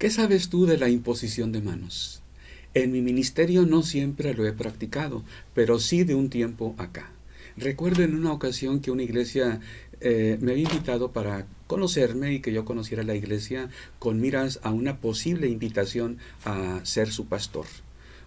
¿Qué sabes tú de la imposición de manos? En mi ministerio no siempre lo he practicado, pero sí de un tiempo acá. Recuerdo en una ocasión que una iglesia me había invitado para conocerme y que yo conociera la iglesia con miras a una posible invitación a ser su pastor.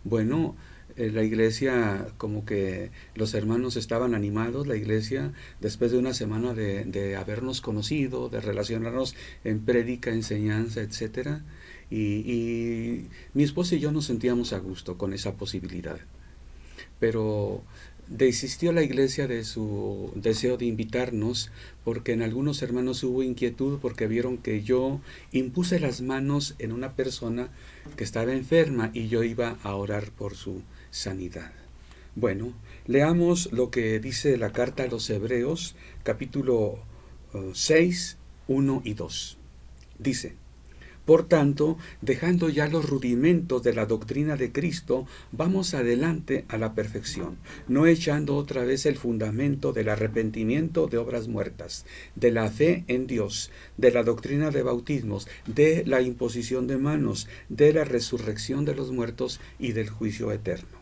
Bueno, la iglesia, como que los hermanos estaban animados, la iglesia, después de una semana de habernos conocido, de relacionarnos en prédica, enseñanza, etcétera, y mi esposa y yo nos sentíamos a gusto con esa posibilidad. Pero desistió la iglesia de su deseo de invitarnos porque en algunos hermanos hubo inquietud porque vieron que yo impuse las manos en una persona que estaba enferma y yo iba a orar por su sanidad. Bueno, leamos lo que dice la carta a los Hebreos, capítulo 6, 1 y 2. Dice: por tanto, dejando ya los rudimentos de la doctrina de Cristo, vamos adelante a la perfección, no echando otra vez el fundamento del arrepentimiento de obras muertas, de la fe en Dios, de la doctrina de bautismos, de la imposición de manos, de la resurrección de los muertos y del juicio eterno.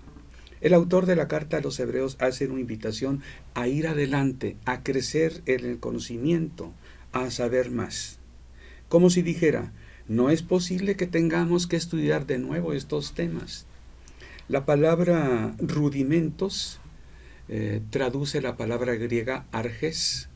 El autor de la carta a los Hebreos hace una invitación a ir adelante, a crecer en el conocimiento, a saber más. Como si dijera: no es posible que tengamos que estudiar de nuevo estos temas. La palabra rudimentos traduce la palabra griega arges.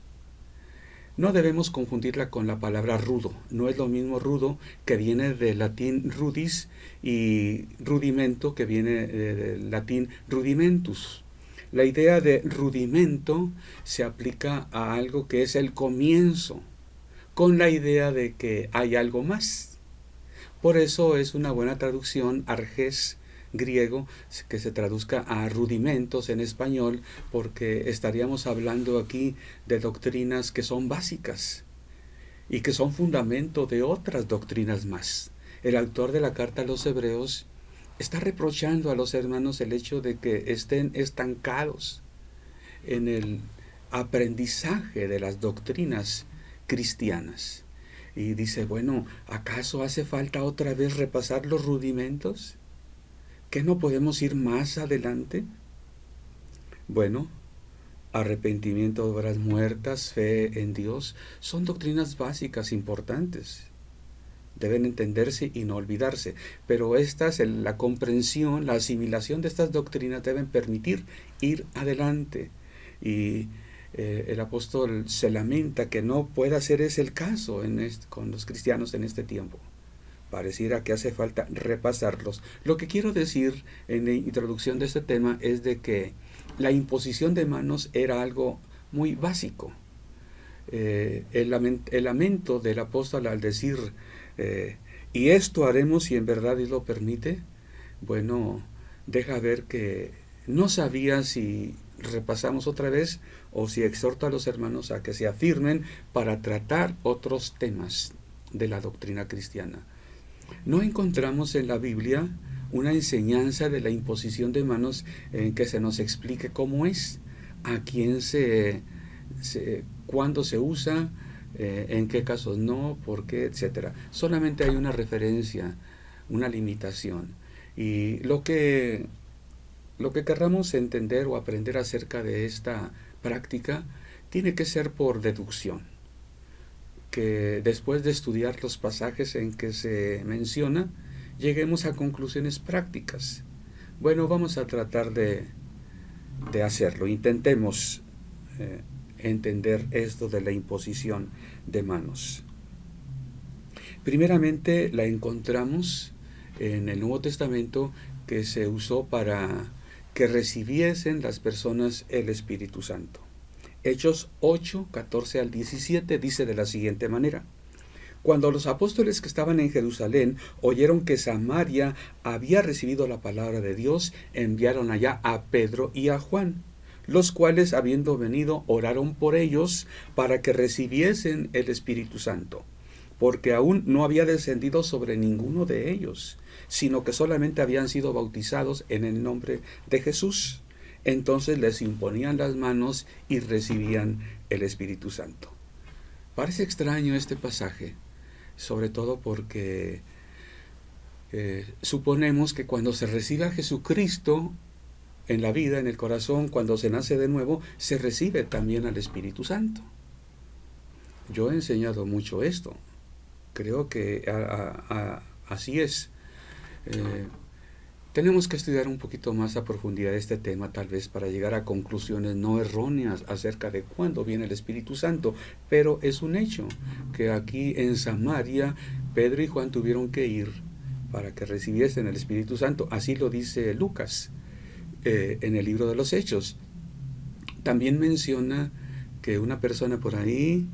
No debemos confundirla con la palabra rudo. No es lo mismo rudo, que viene del latín rudis, y rudimento, que viene del latín rudimentus. La idea de rudimento se aplica a algo que es el comienzo, con la idea de que hay algo más. Por eso es una buena traducción, arges griego, que se traduzca a rudimentos en español, porque estaríamos hablando aquí de doctrinas que son básicas y que son fundamento de otras doctrinas más. El autor de la carta a los Hebreos está reprochando a los hermanos el hecho de que estén estancados en el aprendizaje de las doctrinas cristianas. Y dice: bueno, ¿acaso hace falta otra vez repasar los rudimentos? ¿Que no podemos ir más adelante? Bueno, arrepentimiento de obras muertas, fe en Dios, son doctrinas básicas importantes. Deben entenderse y no olvidarse, pero la comprensión, la asimilación de estas doctrinas deben permitir ir adelante. Y el apóstol se lamenta que no pueda ser ese el caso con los cristianos en este tiempo. Pareciera que hace falta repasarlos. Lo que quiero decir en la introducción de este tema es de que la imposición de manos era algo muy básico. El lamento del apóstol al decir, y esto haremos si en verdad Dios lo permite, bueno, deja ver que no sabía si repasamos otra vez o si exhorto a los hermanos a que se afirmen para tratar otros temas de la doctrina cristiana. No encontramos en la Biblia una enseñanza de la imposición de manos en que se nos explique cómo es, a quién cuándo se usa, en qué casos no, por qué, etcétera. Solamente hay una referencia, una limitación. Y lo que querramos entender o aprender acerca de esta práctica tiene que ser por deducción, que después de estudiar los pasajes en que se menciona, lleguemos a conclusiones prácticas. Bueno, vamos a tratar de hacerlo. Intentemos entender esto de la imposición de manos. Primeramente la encontramos en el Nuevo Testamento, que se usó para que recibiesen las personas el Espíritu Santo. Hechos 8, 14 al 17 dice de la siguiente manera: cuando los apóstoles que estaban en Jerusalén oyeron que Samaria había recibido la palabra de Dios, enviaron allá a Pedro y a Juan, los cuales, habiendo venido, oraron por ellos para que recibiesen el Espíritu Santo, porque aún no había descendido sobre ninguno de ellos, sino que solamente habían sido bautizados en el nombre de Jesús. Entonces les imponían las manos y recibían el Espíritu Santo. Parece extraño este pasaje, sobre todo porque suponemos que cuando se recibe a Jesucristo en la vida, en el corazón, cuando se nace de nuevo, se recibe también al Espíritu Santo. Yo he enseñado mucho esto. Creo que así es. Tenemos que estudiar un poquito más a profundidad este tema, tal vez para llegar a conclusiones no erróneas acerca de cuándo viene el Espíritu Santo, pero es un hecho que aquí en Samaria Pedro y Juan tuvieron que ir para que recibiesen el Espíritu Santo. Así lo dice Lucas en el libro de los Hechos. También menciona que una persona por ahí,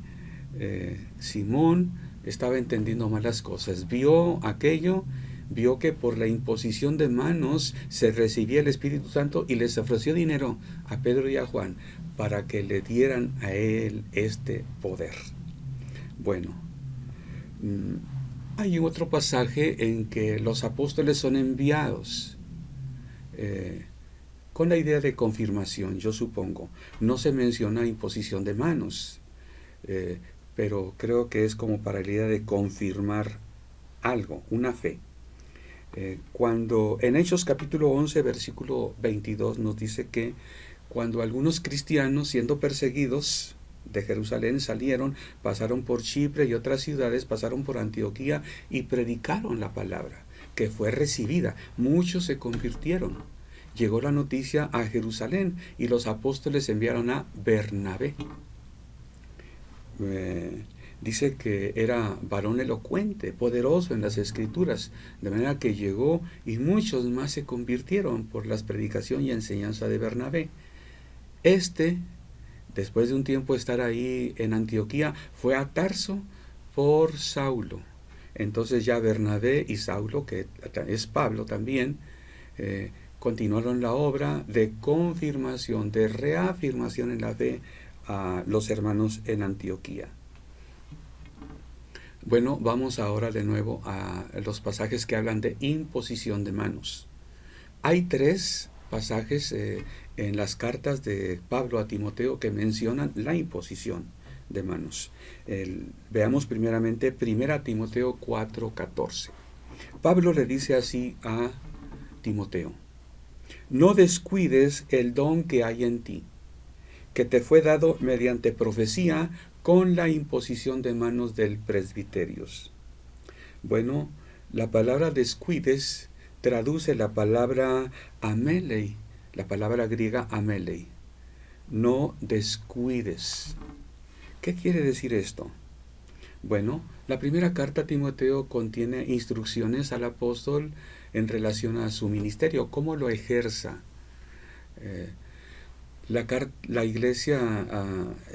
Simón, estaba entendiendo mal las cosas, vio aquello, vio que por la imposición de manos se recibía el Espíritu Santo y les ofreció dinero a Pedro y a Juan para que le dieran a él este poder. Bueno, hay otro pasaje en que los apóstoles son enviados con la idea de confirmación, yo supongo. No se menciona imposición de manos, pero creo que es como para la idea de confirmar algo, una fe. Cuando en Hechos capítulo 11, versículo 22 nos dice que cuando algunos cristianos, siendo perseguidos de Jerusalén, salieron, pasaron por Chipre y otras ciudades, pasaron por Antioquía y predicaron la palabra, que fue recibida. Muchos se convirtieron. Llegó la noticia a Jerusalén y los apóstoles enviaron a Bernabé. Dice que era varón elocuente, poderoso en las escrituras, de manera que llegó y muchos más se convirtieron por la predicación y enseñanza de Bernabé. Después de un tiempo de estar ahí en Antioquía, fue a Tarso por Saulo. Entonces ya Bernabé y Saulo, que es Pablo también, continuaron la obra de confirmación, de reafirmación en la fe a los hermanos en Antioquía. Bueno, vamos ahora de nuevo a los pasajes que hablan de imposición de manos. Hay 3 pasajes en las cartas de Pablo a Timoteo que mencionan la imposición de manos. Veamos primeramente 1 Timoteo 4:14. Pablo le dice así a Timoteo: no descuides el don que hay en ti, que te fue dado mediante profecía con la imposición de manos del presbiterios. Bueno, la palabra descuides traduce la palabra amelei, la palabra griega amelei. No descuides. ¿Qué quiere decir esto? Bueno, la primera carta a Timoteo contiene instrucciones al apóstol en relación a su ministerio, cómo lo ejerza. La iglesia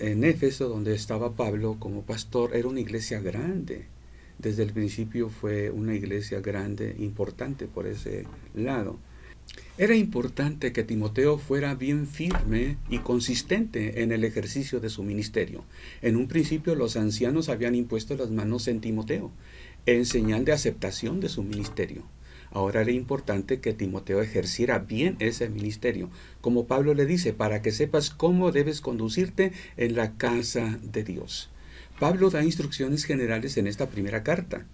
en Éfeso, donde estaba Pablo como pastor, era una iglesia grande. Desde el principio fue una iglesia grande, importante por ese lado. Era importante que Timoteo fuera bien firme y consistente en el ejercicio de su ministerio. En un principio los ancianos habían impuesto las manos en Timoteo, en señal de aceptación de su ministerio. Ahora era importante que Timoteo ejerciera bien ese ministerio, como Pablo le dice, para que sepas cómo debes conducirte en la casa de Dios. Pablo da instrucciones generales en esta primera carta.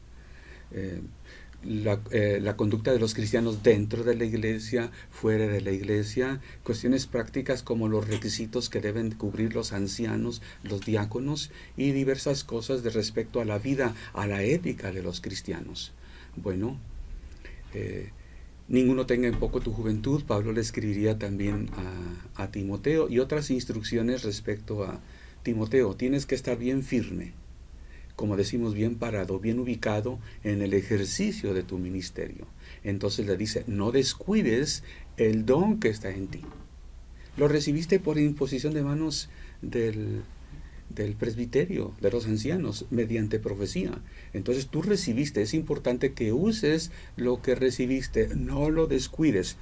La conducta de los cristianos dentro de la iglesia, fuera de la iglesia, cuestiones prácticas como los requisitos que deben cubrir los ancianos, los diáconos, y diversas cosas de respecto a la vida, a la ética de los cristianos. Bueno, ninguno tenga en poco tu juventud. Pablo le escribiría también a Timoteo, y otras instrucciones respecto a Timoteo. Tienes que estar bien firme, como decimos, bien parado, bien ubicado en el ejercicio de tu ministerio. Entonces le dice, no descuides el don que está en ti. Lo recibiste por imposición de manos del presbiterio, de los ancianos, mediante profecía. Entonces tú recibiste, es importante que uses lo que recibiste, no lo descuides.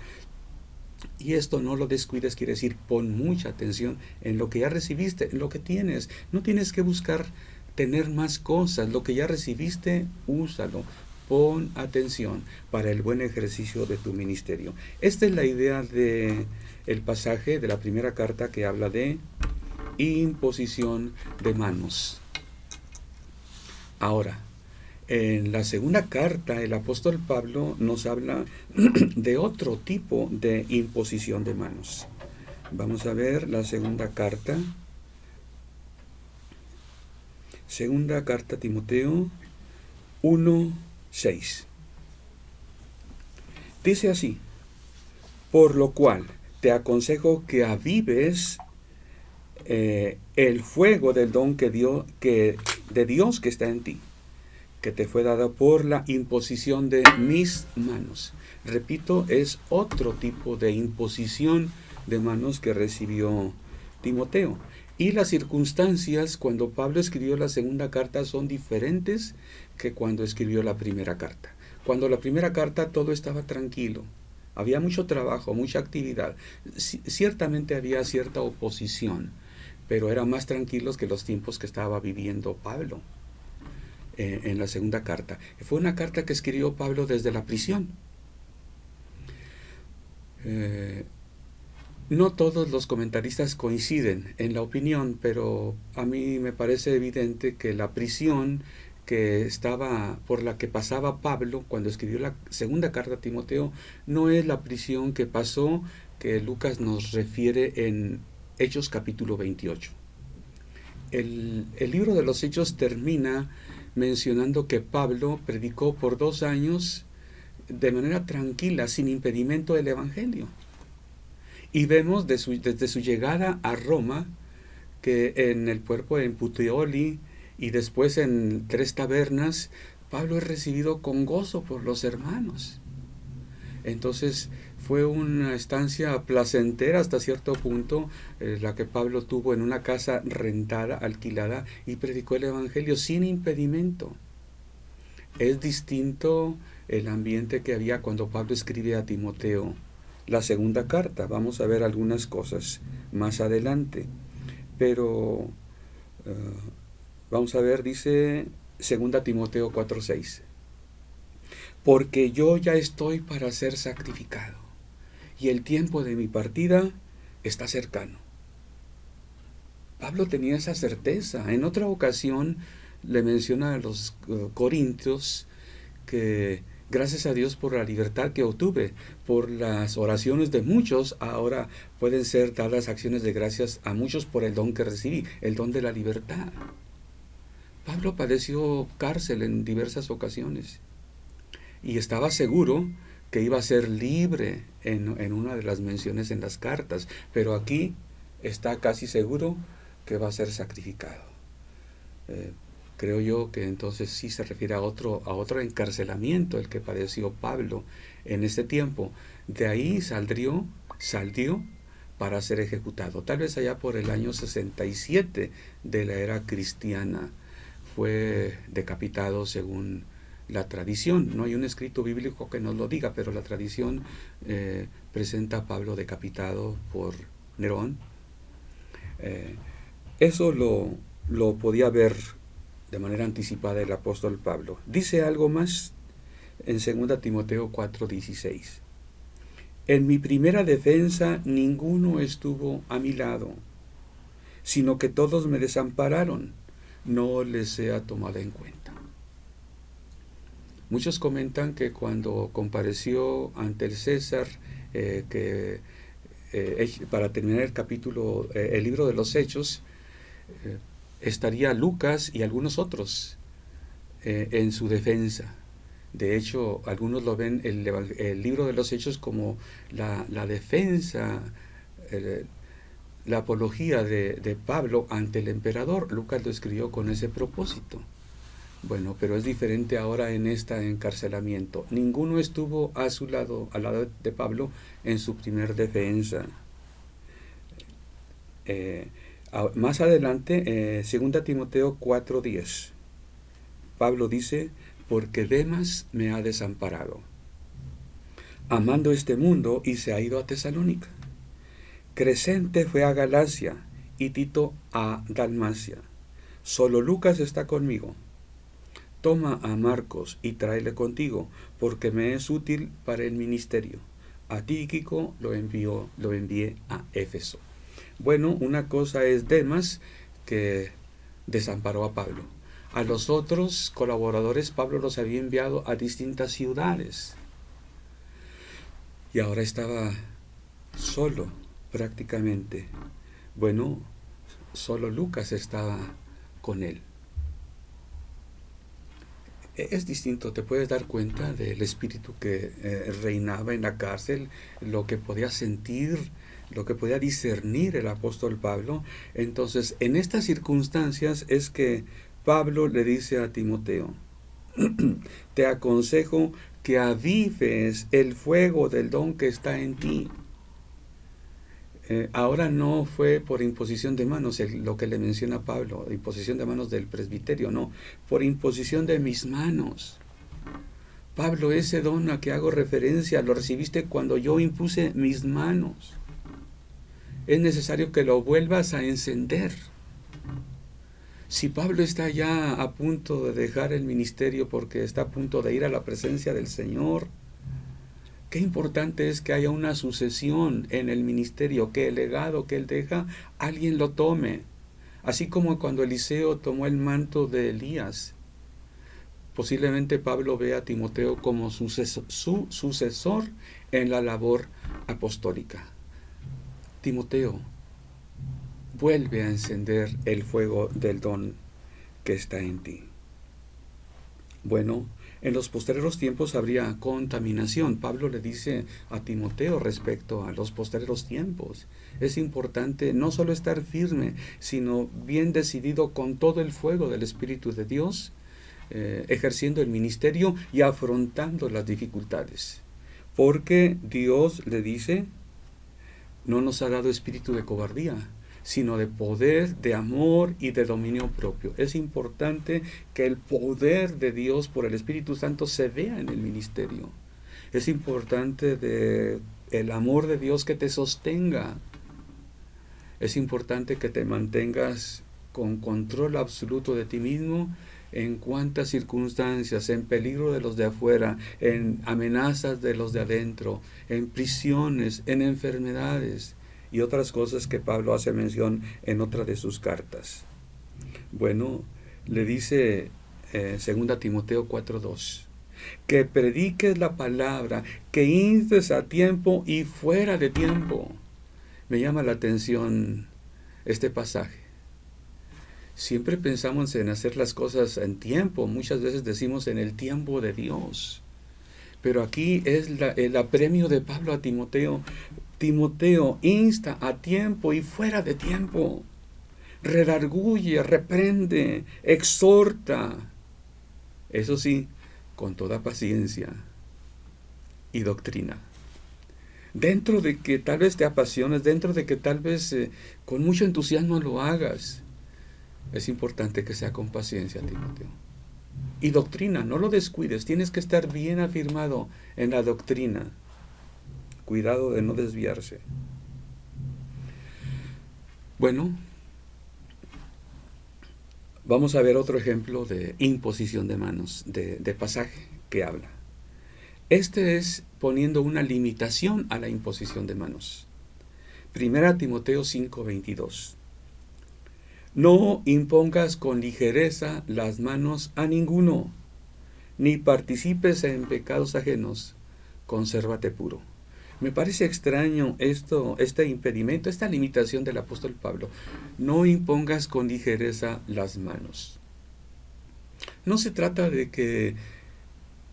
Y esto, no lo descuides, quiere decir pon mucha atención en lo que ya recibiste, en lo que tienes. No tienes que buscar tener más cosas. Lo que ya recibiste, úsalo. Pon atención para el buen ejercicio de tu ministerio. Esta es la idea del pasaje de la primera carta que habla de imposición de manos. Ahora, En la segunda carta, el apóstol Pablo nos habla de otro tipo de imposición de manos. Vamos a ver la segunda carta. Segunda carta a Timoteo 1:6. Dice así: por lo cual te aconsejo que avives el fuego del don de Dios que está en ti, que te fue dado por la imposición de mis manos. Repito, es otro tipo de imposición de manos que recibió Timoteo. Y las circunstancias cuando Pablo escribió la segunda carta son diferentes que cuando escribió la primera carta. Cuando la primera carta todo estaba tranquilo, había mucho trabajo, mucha actividad. Ciertamente había cierta oposición, pero eran más tranquilos que los tiempos que estaba viviendo Pablo. En la segunda carta. Fue una carta que escribió Pablo desde la prisión. No todos los comentaristas coinciden en la opinión, pero a mí me parece evidente que la prisión por la que pasaba Pablo cuando escribió la segunda carta a Timoteo no es la prisión que pasó, que Lucas nos refiere en Hechos capítulo 28. El libro de los Hechos termina mencionando que Pablo predicó por 2 años de manera tranquila, sin impedimento, el Evangelio. Y vemos desde su llegada a Roma, que en el puerto de Puteoli y después en 3 tabernas, Pablo es recibido con gozo por los hermanos. Entonces fue una estancia placentera hasta cierto punto, la que Pablo tuvo en una casa rentada, alquilada, y predicó el Evangelio sin impedimento. Es distinto el ambiente que había cuando Pablo escribe a Timoteo la segunda carta. Vamos a ver algunas cosas más adelante. Pero vamos a ver, dice 2 Timoteo 4:6. Porque yo ya estoy para ser sacrificado, y el tiempo de mi partida está cercano. Pablo tenía esa certeza. En otra ocasión le menciona a los corintios que gracias a Dios por la libertad que obtuve, por las oraciones de muchos, ahora pueden ser dadas acciones de gracias a muchos por el don que recibí, el don de la libertad. Pablo padeció cárcel en diversas ocasiones y estaba seguro que iba a ser libre en una de las menciones en las cartas, pero aquí está casi seguro que va a ser sacrificado. Creo yo que entonces sí se refiere a otro encarcelamiento el que padeció Pablo en este tiempo. De ahí salió para ser ejecutado. Tal vez allá por el año 67 de la era cristiana fue decapitado según la tradición. No hay un escrito bíblico que nos lo diga, pero la tradición presenta a Pablo decapitado por Nerón. Eso lo podía ver de manera anticipada el apóstol Pablo. Dice algo más en 2 Timoteo 4:16. En mi primera defensa ninguno estuvo a mi lado, sino que todos me desampararon, no les sea tomada en cuenta. Muchos comentan que cuando compareció ante el César, para terminar el libro de los Hechos, estaría Lucas y algunos otros en su defensa. De hecho, algunos lo ven el libro de los Hechos como la defensa, la apología de Pablo ante el emperador. Lucas lo escribió con ese propósito. Bueno, pero es diferente ahora en este encarcelamiento. Ninguno estuvo a su lado, al lado de Pablo, en su primer defensa. Más adelante, 2 Timoteo 4:10, Pablo dice: porque Demas me ha desamparado, amando este mundo, y se ha ido a Tesalónica. Crescente fue a Galacia y Tito a Dalmacia. Solo Lucas está conmigo. Toma a Marcos y tráele contigo, porque me es útil para el ministerio. A Tíquico lo envié a Éfeso. Bueno, una cosa es Demas, que desamparó a Pablo. A los otros colaboradores Pablo los había enviado a distintas ciudades. Y ahora estaba solo prácticamente. Bueno, solo Lucas estaba con él. Es distinto, te puedes dar cuenta del espíritu que reinaba en la cárcel, lo que podía sentir, lo que podía discernir el apóstol Pablo. Entonces, en estas circunstancias es que Pablo le dice a Timoteo, te aconsejo que avives el fuego del don que está en ti. Ahora no fue por imposición de manos lo que le menciona Pablo, imposición de manos del presbiterio, no, por imposición de mis manos. Pablo, ese don a que hago referencia, lo recibiste cuando yo impuse mis manos. Es necesario que lo vuelvas a encender. Si Pablo está ya a punto de dejar el ministerio porque está a punto de ir a la presencia del Señor, qué importante es que haya una sucesión en el ministerio, que el legado que él deja, alguien lo tome. Así como cuando Eliseo tomó el manto de Elías, posiblemente Pablo ve a Timoteo como su sucesor en la labor apostólica. Timoteo, vuelve a encender el fuego del don que está en ti. Bueno, en los postreros tiempos habría contaminación. Pablo le dice a Timoteo respecto a los postreros tiempos. Es importante no solo estar firme, sino bien decidido con todo el fuego del Espíritu de Dios, ejerciendo el ministerio y afrontando las dificultades. Porque Dios le dice, no nos ha dado espíritu de cobardía, sino de poder, de amor y de dominio propio. Es importante que el poder de Dios por el Espíritu Santo se vea en el ministerio. Es importante el amor de Dios que te sostenga. Es importante que te mantengas con control absoluto de ti mismo en cuantas circunstancias, en peligro de los de afuera, en amenazas de los de adentro, en prisiones, en enfermedades y otras cosas que Pablo hace mención en otra de sus cartas. Bueno, le dice 2 Timoteo 4:2, que prediques la palabra, que instes a tiempo y fuera de tiempo. Me llama la atención este pasaje. Siempre pensamos en hacer las cosas en tiempo, muchas veces decimos en el tiempo de Dios. Pero aquí es el apremio de Pablo a Timoteo. Timoteo, insta a tiempo y fuera de tiempo. Redarguye, reprende, exhorta. Eso sí, con toda paciencia y doctrina. Dentro de que tal vez te apasiones, dentro de que tal vez con mucho entusiasmo lo hagas, es importante que sea con paciencia, Timoteo. Y doctrina, no lo descuides, tienes que estar bien afirmado en la doctrina. Cuidado de no desviarse. Bueno, vamos a ver otro ejemplo de imposición de manos, de pasaje que habla. Este es poniendo una limitación a la imposición de manos. 1 Timoteo 5:22. No impongas con ligereza las manos a ninguno, ni participes en pecados ajenos, consérvate puro. Me parece extraño este impedimento, esta limitación del apóstol Pablo. No impongas con ligereza las manos. No se trata de que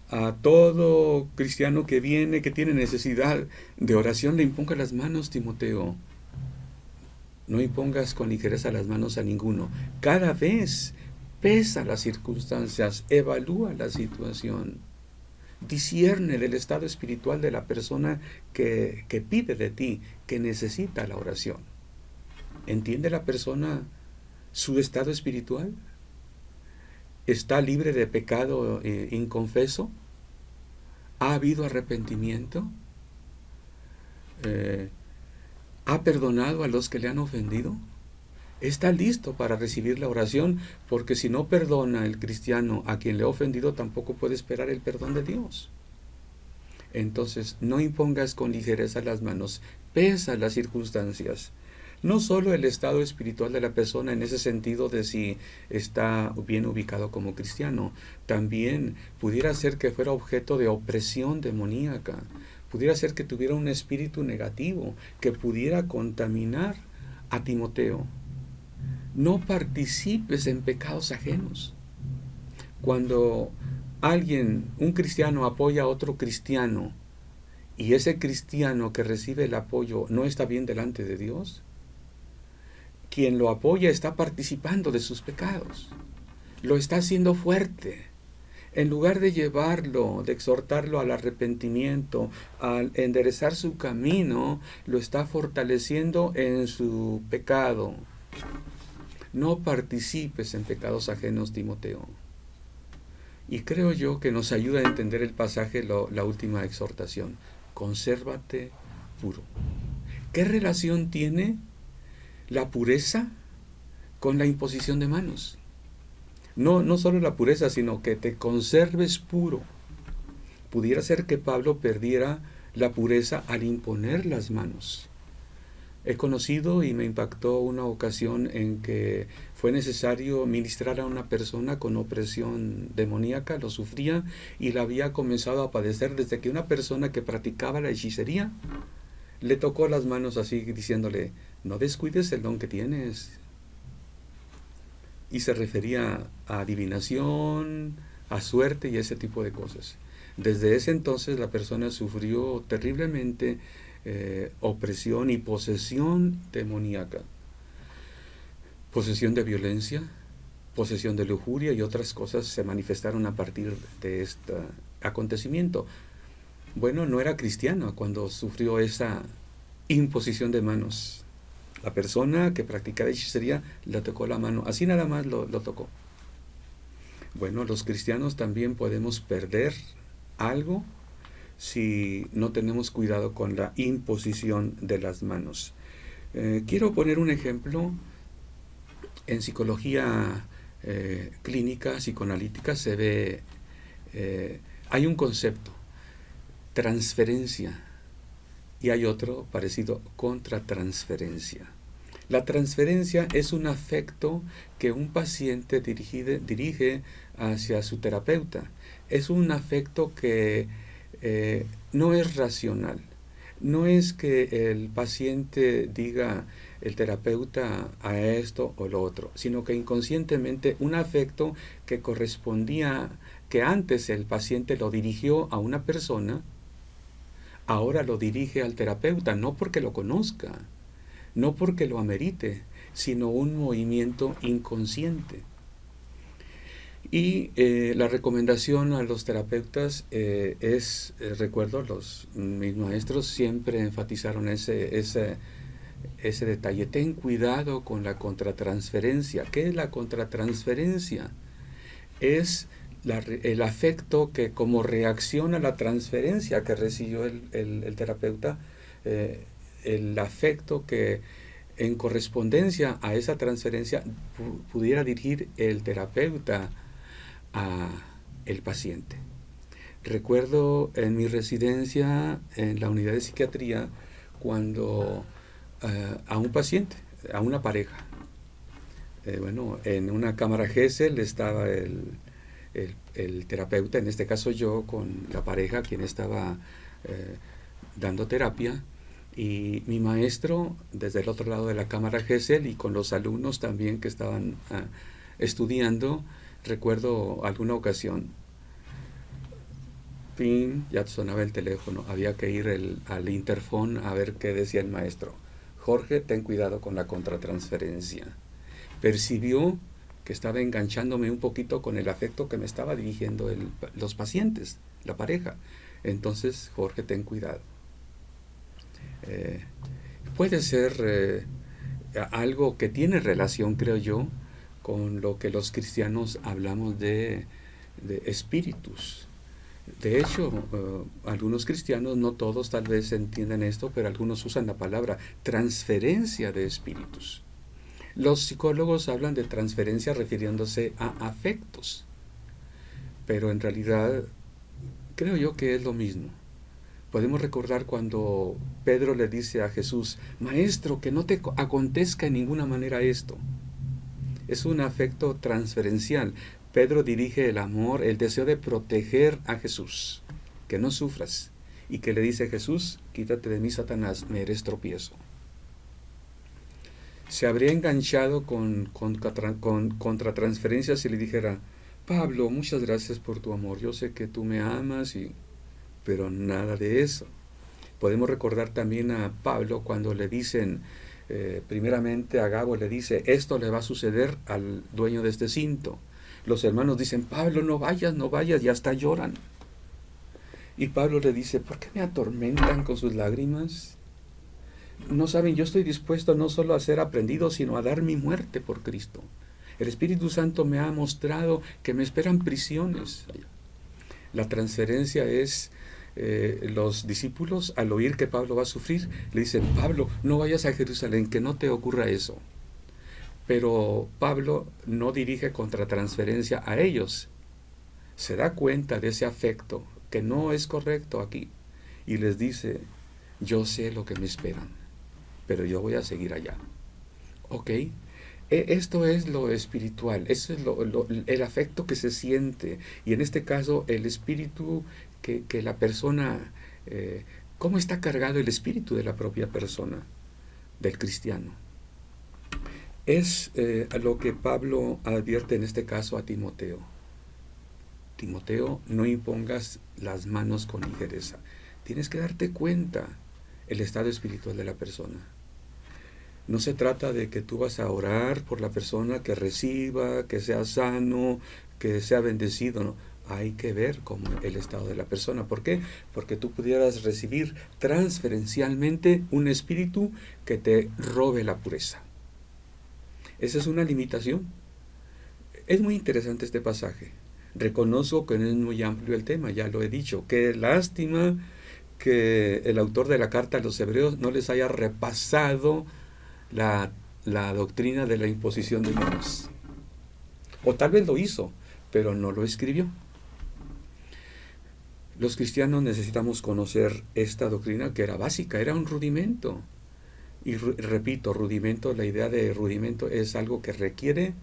a todo cristiano que viene, que tiene necesidad de oración, le imponga las manos, Timoteo. No impongas con ligereza las manos a ninguno. Cada vez pesa las circunstancias, evalúa la situación. Discierne del estado espiritual de la persona que pide de ti, que necesita la oración. ¿Entiende la persona su estado espiritual? ¿Está libre de pecado inconfeso? ¿Ha habido arrepentimiento? ¿Ha perdonado a los que le han ofendido? Está listo para recibir la oración, porque si no perdona el cristiano a quien le ha ofendido, tampoco puede esperar el perdón de Dios. Entonces, no impongas con ligereza las manos, pesa las circunstancias. No solo el estado espiritual de la persona en ese sentido de si está bien ubicado como cristiano, también pudiera ser que fuera objeto de opresión demoníaca, pudiera ser que tuviera un espíritu negativo que pudiera contaminar a Timoteo. No participes en pecados ajenos. Cuando alguien, un cristiano, apoya a otro cristiano y ese cristiano que recibe el apoyo no está bien delante de Dios, quien lo apoya está participando de sus pecados, lo está haciendo fuerte. En lugar de llevarlo, de exhortarlo al arrepentimiento, al enderezar su camino, lo está fortaleciendo en su pecado. No participes en pecados ajenos, Timoteo. Y creo yo que nos ayuda a entender el pasaje, la última exhortación. Consérvate puro. ¿Qué relación tiene la pureza con la imposición de manos? No solo la pureza, sino que te conserves puro. Pudiera ser que Pablo perdiera la pureza al imponer las manos. He conocido y me impactó una ocasión en que fue necesario ministrar a una persona con opresión demoníaca, lo sufría y la había comenzado a padecer desde que una persona que practicaba la hechicería le tocó las manos así diciéndole, no descuides el don que tienes. Y se refería a adivinación, a suerte y ese tipo de cosas. Desde ese entonces la persona sufrió terriblemente opresión y posesión demoníaca, posesión de violencia, posesión de lujuria y otras cosas se manifestaron a partir de este acontecimiento. Bueno, no era cristiano cuando sufrió esa imposición de manos. La persona que practicaba hechicería le tocó la mano, así nada más lo tocó. Bueno, los cristianos también podemos perder algo si no tenemos cuidado con la imposición de las manos. Quiero poner un ejemplo. En psicología clínica, psicoanalítica, se ve, hay un concepto, transferencia, y hay otro parecido, contratransferencia. La transferencia es un afecto que un paciente dirige hacia su terapeuta. Es un afecto que no es racional. No es que el paciente diga el terapeuta a esto o lo otro, sino que inconscientemente un afecto que correspondía, que antes el paciente lo dirigió a una persona, ahora lo dirige al terapeuta, no porque lo conozca, no porque lo amerite, sino un movimiento inconsciente. Y la recomendación a los terapeutas recuerdo, mis maestros siempre enfatizaron ese detalle. Ten cuidado con la contratransferencia. ¿Qué es la contratransferencia? Es el afecto que como reacción a la transferencia que recibió el terapeuta, el afecto que en correspondencia a esa transferencia pudiera dirigir el terapeuta a el paciente. Recuerdo en mi residencia en la unidad de psiquiatría cuando a un paciente, a una pareja, en una cámara Gesell estaba el terapeuta, en este caso yo, con la pareja quien estaba dando terapia, y mi maestro desde el otro lado de la cámara Gesell y con los alumnos también que estaban estudiando. Recuerdo alguna ocasión, pin, ya sonaba el teléfono, había que ir al interfón a ver qué decía el maestro. Jorge, ten cuidado con la contratransferencia. Percibió que estaba enganchándome un poquito con el afecto que me estaba dirigiendo los pacientes, la pareja. Entonces, Jorge, ten cuidado. Puede ser algo que tiene relación, creo yo, con lo que los cristianos hablamos de espíritus. De hecho, algunos cristianos, no todos tal vez entienden esto, pero algunos usan la palabra transferencia de espíritus. Los psicólogos hablan de transferencia refiriéndose a afectos, pero en realidad creo yo que es lo mismo. Podemos recordar cuando Pedro le dice a Jesús, Maestro, que no te acontezca en ninguna manera esto. Es un afecto transferencial. Pedro dirige el amor, el deseo de proteger a Jesús, que no sufras. Y que le dice a Jesús, quítate de mí, Satanás, me eres tropiezo. Se habría enganchado con contratransferencias si le dijera, Pablo, muchas gracias por tu amor, yo sé que tú me amas, pero nada de eso. Podemos recordar también a Pablo cuando le dicen, primeramente a Agabo le dice, esto le va a suceder al dueño de este cinto. Los hermanos dicen, Pablo, no vayas, y hasta lloran. Y Pablo le dice, ¿por qué me atormentan con sus lágrimas? No saben, yo estoy dispuesto no solo a ser aprendido, sino a dar mi muerte por Cristo. El Espíritu Santo me ha mostrado que me esperan prisiones. La transferencia es, los discípulos, al oír que Pablo va a sufrir, le dicen, Pablo, no vayas a Jerusalén, que no te ocurra eso. Pero Pablo no dirige contratransferencia a ellos. Se da cuenta de ese afecto, que no es correcto aquí, y les dice, yo sé lo que me esperan, pero yo voy a seguir allá. ¿Ok? Esto es lo espiritual, eso es el afecto que se siente, y en este caso el espíritu que la persona, cómo está cargado el espíritu de la propia persona, del cristiano. Es lo que Pablo advierte en este caso a Timoteo. Timoteo, no impongas las manos con ligereza. Tienes que darte cuenta el estado espiritual de la persona. No se trata de que tú vas a orar por la persona que reciba, que sea sano, que sea bendecido, no. Hay que ver cómo el estado de la persona. ¿Por qué? Porque tú pudieras recibir transferencialmente un espíritu que te robe la pureza. Esa es una limitación. Es muy interesante este pasaje. Reconozco que no es muy amplio el tema, ya lo he dicho. Qué lástima que el autor de la carta a los hebreos no les haya repasado la doctrina de la imposición de manos. O tal vez lo hizo, pero no lo escribió. Los cristianos necesitamos conocer esta doctrina que era básica, era un rudimento. Y repito, rudimento, la idea de rudimento es algo que requiere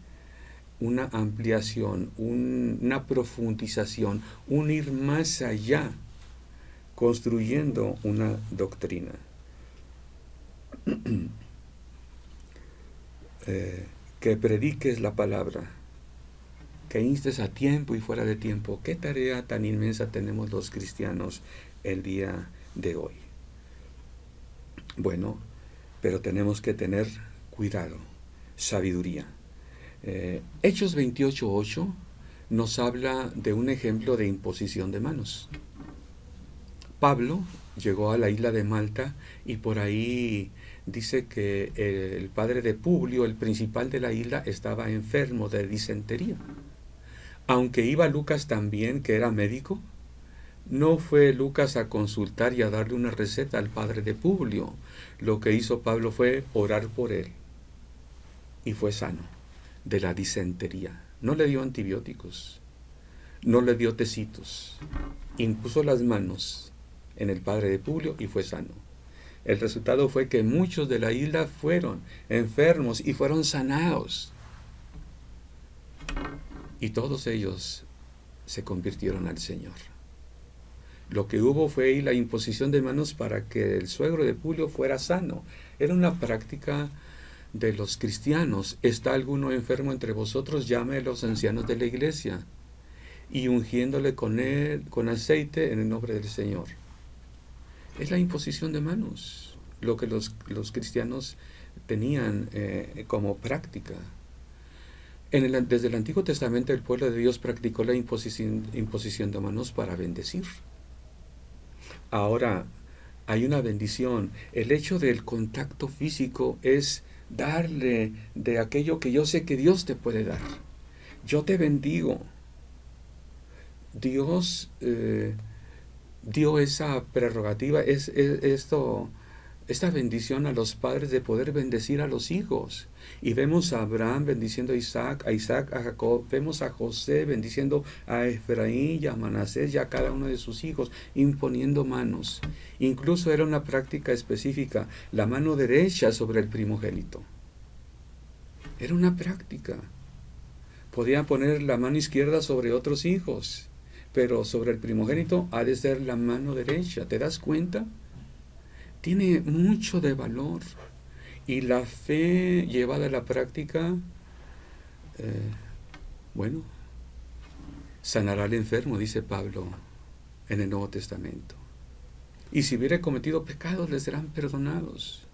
una ampliación, una profundización, un ir más allá, construyendo una doctrina. Que prediques la palabra, que instes a tiempo y fuera de tiempo. ¿Qué tarea tan inmensa tenemos los cristianos el día de hoy? Bueno, pero tenemos que tener cuidado, sabiduría. Hechos 28:8 nos habla de un ejemplo de imposición de manos. Pablo llegó a la isla de Malta y por ahí dice que el padre de Publio, el principal de la isla, estaba enfermo de disentería. Aunque iba Lucas también, que era médico, no fue Lucas a consultar y a darle una receta al padre de Publio. Lo que hizo Pablo fue orar por él y fue sano de la disentería. No le dio antibióticos, no le dio tecitos, impuso las manos en el padre de Publio y fue sano. El resultado fue que muchos de la isla fueron enfermos y fueron sanados. Y todos ellos se convirtieron al Señor. Lo que hubo fue la imposición de manos para que el suegro de Publio fuera sano. Era una práctica de los cristianos. ¿Está alguno enfermo entre vosotros? Llame a los ancianos de la iglesia y ungiéndole con aceite en el nombre del Señor. Es la imposición de manos, lo que los cristianos tenían como práctica. Desde el Antiguo Testamento el pueblo de Dios practicó la imposición de manos para bendecir. Ahora hay una bendición. El hecho del contacto físico es darle de aquello que yo sé que Dios te puede dar. Yo te bendigo. Dios dio esa prerrogativa. Esto esta bendición a los padres de poder bendecir a los hijos. Y vemos a Abraham bendiciendo a Isaac, a Jacob, vemos a José bendiciendo a Efraín y a Manasés y a cada uno de sus hijos, imponiendo manos. Incluso era una práctica específica, la mano derecha sobre el primogénito. Era una práctica. Podían poner la mano izquierda sobre otros hijos, pero sobre el primogénito ha de ser la mano derecha. ¿Te das cuenta? Tiene mucho de valor. Y la fe llevada a la práctica, sanará al enfermo, dice Pablo en el Nuevo Testamento. Y si hubiera cometido pecados, les serán perdonados.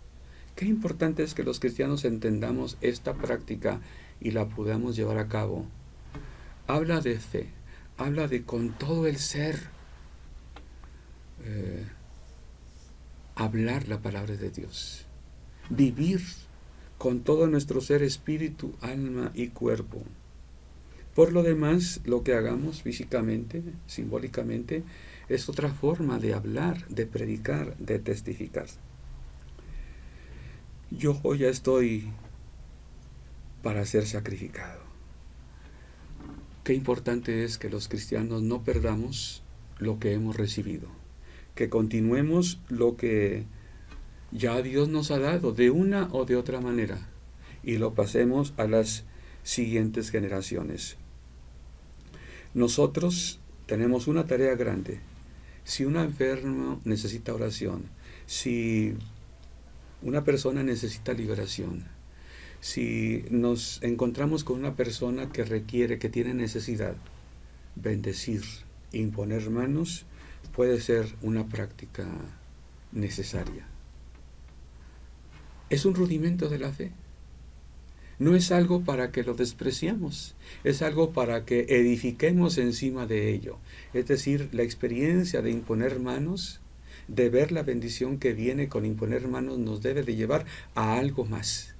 Qué importante es que los cristianos entendamos esta práctica y la podamos llevar a cabo. Habla de fe, habla de con todo el ser, hablar la palabra de Dios, vivir con todo nuestro ser, espíritu, alma y cuerpo. Por lo demás, lo que hagamos físicamente, simbólicamente, es otra forma de hablar, de predicar, de testificar. Yo ya estoy para ser sacrificado. Qué importante es que los cristianos no perdamos lo que hemos recibido, que continuemos lo que ya Dios nos ha dado de una o de otra manera y lo pasemos a las siguientes generaciones. Nosotros tenemos una tarea grande. Si un enfermo necesita oración, si una persona necesita liberación, si nos encontramos con una persona que requiere, que tiene necesidad, bendecir, imponer manos, puede ser una práctica necesaria. Es un rudimento de la fe. No es algo para que lo despreciemos, es algo para que edifiquemos encima de ello. Es decir, la experiencia de imponer manos, de ver la bendición que viene con imponer manos, nos debe de llevar a algo más.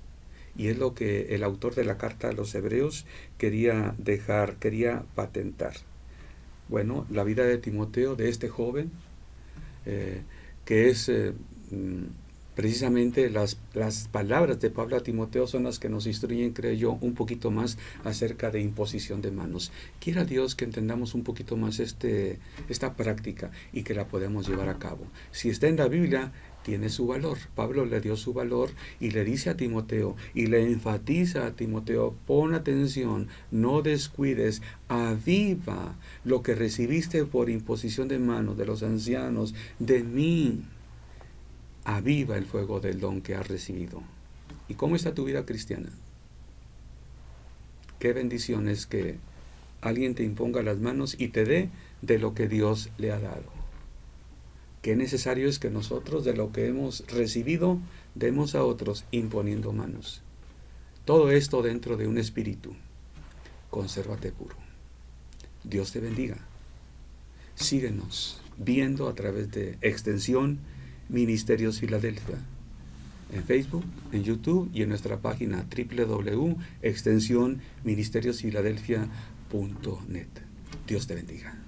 Y es lo que el autor de la carta a los Hebreos quería patentar. Bueno, la vida de Timoteo, de este joven, que es precisamente las palabras de Pablo a Timoteo son las que nos instruyen, creo yo, un poquito más acerca de imposición de manos. Quiera Dios que entendamos un poquito más esta práctica y que la podamos llevar a cabo. Si está en la Biblia, tiene su valor. Pablo le dio su valor y le dice a Timoteo y le enfatiza a Timoteo: pon atención, no descuides, aviva lo que recibiste por imposición de manos de los ancianos, de mí. Aviva el fuego del don que has recibido. ¿Y cómo está tu vida cristiana? Qué bendición es que alguien te imponga las manos y te dé de lo que Dios le ha dado. Qué necesario es que nosotros de lo que hemos recibido demos a otros imponiendo manos. Todo esto dentro de un espíritu. Consérvate puro. Dios te bendiga. Síguenos viendo a través de Extensión Ministerios Filadelfia, en Facebook, en YouTube y en nuestra página www.extensionministeriosfiladelfia.net. Dios te bendiga.